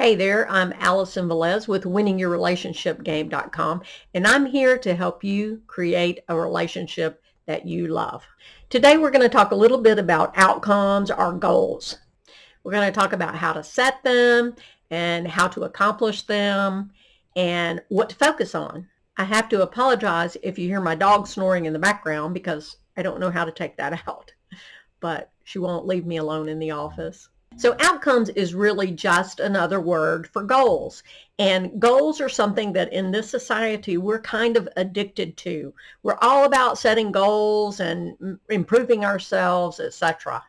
Hey there, I'm Allison Velez with winningyourrelationshipgame.com, and I'm here to help you create a relationship that you love. Today, we're going to talk a little bit about outcomes or goals. We're going to talk about how to set them and how to accomplish them and what to focus on. I have to apologize if you hear my dog snoring in the background because I don't know how to take that out, but she won't leave me alone in the office. So outcomes is really just another word for goals. And goals are something that in this society we're kind of addicted to. We're all about setting goals and improving ourselves, etc.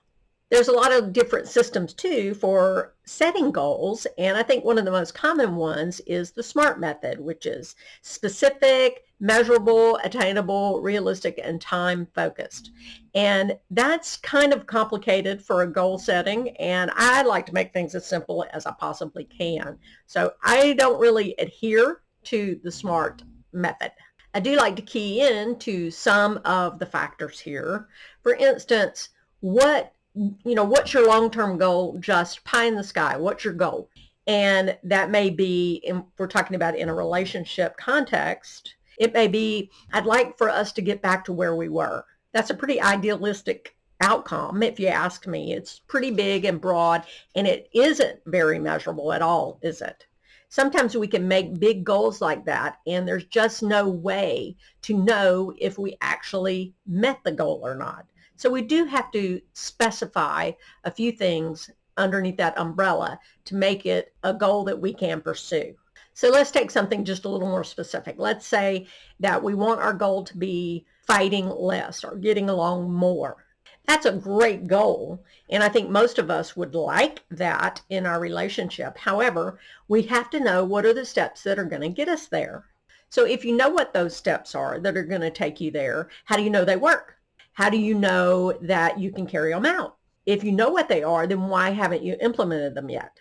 There's a lot of different systems too for setting goals, and I think one of the most common ones is the SMART method, which is specific, measurable, attainable, realistic, and time focused. And that's kind of complicated for a goal setting, and I like to make things as simple as I possibly can. So I don't really adhere to the SMART method. I do like to key in to some of the factors here. For instance, what's your long-term goal? Just pie in the sky. What's your goal? And that may be, if we're talking about in a relationship context, it may be, I'd like for us to get back to where we were. That's a pretty idealistic outcome, if you ask me. It's pretty big and broad, and it isn't very measurable at all, is it? Sometimes we can make big goals like that, and there's just no way to know if we actually met the goal or not. So we do have to specify a few things underneath that umbrella to make it a goal that we can pursue. So let's take something just a little more specific. Let's say that we want our goal to be fighting less or getting along more. That's a great goal, and I think most of us would like that in our relationship. However, we have to know what are the steps that are going to get us there. So if you know what those steps are that are going to take you there, how do you know they work? How do you know that you can carry them out? If you know what they are, then why haven't you implemented them yet?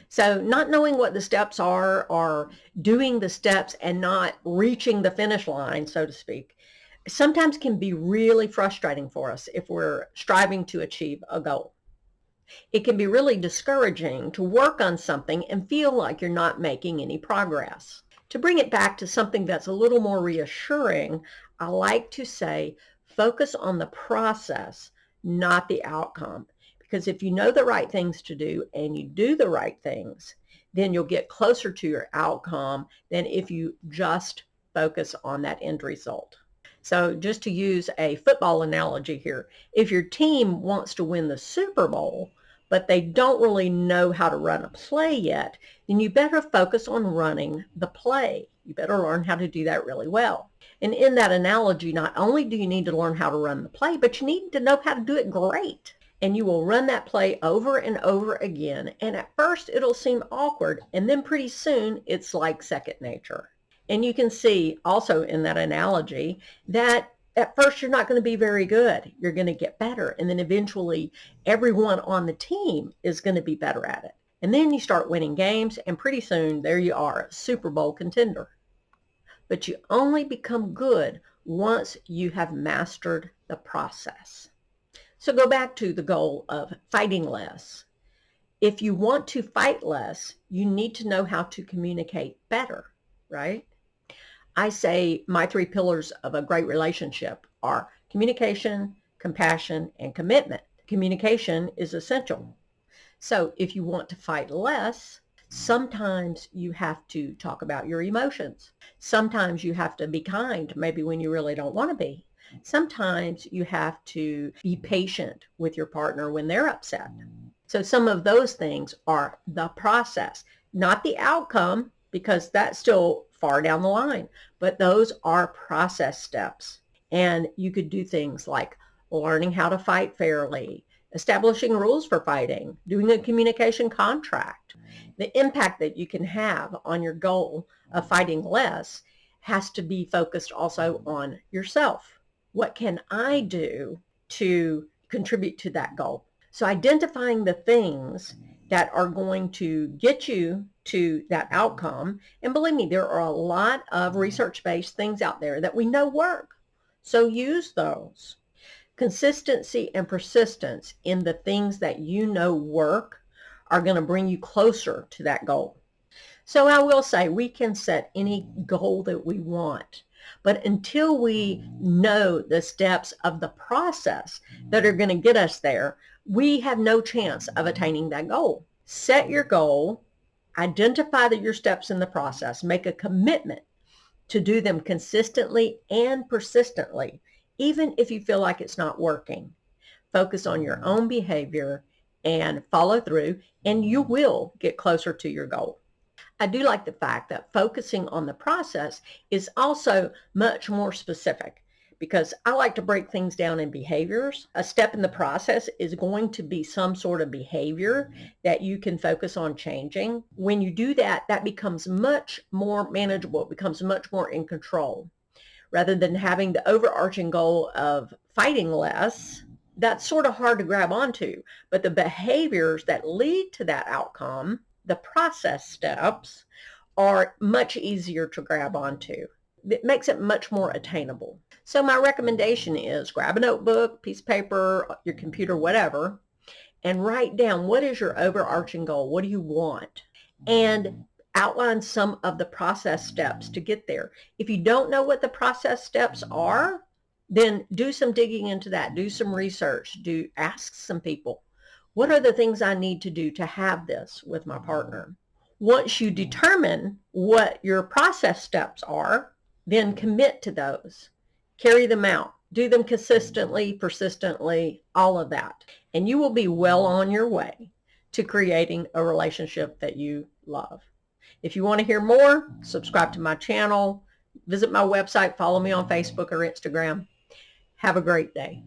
So not knowing what the steps are or doing the steps and not reaching the finish line, so to speak, sometimes can be really frustrating for us if we're striving to achieve a goal. It can be really discouraging to work on something and feel like you're not making any progress. To bring it back to something that's a little more reassuring, I like to say, focus on the process, not the outcome. Because if you know the right things to do and you do the right things, then you'll get closer to your outcome than if you just focus on that end result. So just to use a football analogy here, if your team wants to win the Super Bowl, but they don't really know how to run a play yet, then you better focus on running the play. You better learn how to do that really well. And in that analogy, not only do you need to learn how to run the play, but you need to know how to do it great. And you will run that play over and over again. And at first it'll seem awkward, and then pretty soon it's like second nature. And you can see also in that analogy that at first you're not going to be very good. You're going to get better. And then eventually everyone on the team is going to be better at it. And then you start winning games, and pretty soon there you are, a Super Bowl contender. But you only become good once you have mastered the process. So go back to the goal of fighting less. If you want to fight less, you need to know how to communicate better, right? I say my 3 pillars of a great relationship are communication, compassion, and commitment. Communication is essential. So if you want to fight less, sometimes you have to talk about your emotions. Sometimes you have to be kind, maybe when you really don't want to be. Sometimes you have to be patient with your partner when they're upset. So some of those things are the process, not the outcome, because that's still far down the line, but those are process steps. And you could do things like learning how to fight fairly, establishing rules for fighting, doing a communication contract. The impact that you can have on your goal of fighting less has to be focused also on yourself. What can I do to contribute to that goal? So identifying the things that are going to get you to that outcome, and believe me, there are a lot of research-based things out there that we know work. So use those. Consistency and persistence in the things that you know work are going to bring you closer to that goal. So I will say we can set any goal that we want, but until we know the steps of the process that are going to get us there, we have no chance of attaining that goal. Set your goal, identify your steps in the process, make a commitment to do them consistently and persistently, even if you feel like it's not working. Focus on your own behavior and follow through, and you will get closer to your goal. I do like the fact that focusing on the process is also much more specific, because I like to break things down in behaviors. A step in the process is going to be some sort of behavior that you can focus on changing. When you do that, that becomes much more manageable. It becomes much more in control. Rather than having the overarching goal of fighting less, that's sort of hard to grab onto. But the behaviors that lead to that outcome, the process steps, are much easier to grab onto. It makes it much more attainable. So my recommendation is grab a notebook, piece of paper, your computer, whatever, and write down what is your overarching goal. What do you want? And outline some of the process steps to get there. If you don't know what the process steps are, then do some digging into that. Do some research. Ask some people. What are the things I need to do to have this with my partner? Once you determine what your process steps are, then commit to those. Carry them out. Do them consistently, persistently, all of that. And you will be well on your way to creating a relationship that you love. If you want to hear more, subscribe to my channel, visit my website, follow me on Facebook or Instagram. Have a great day.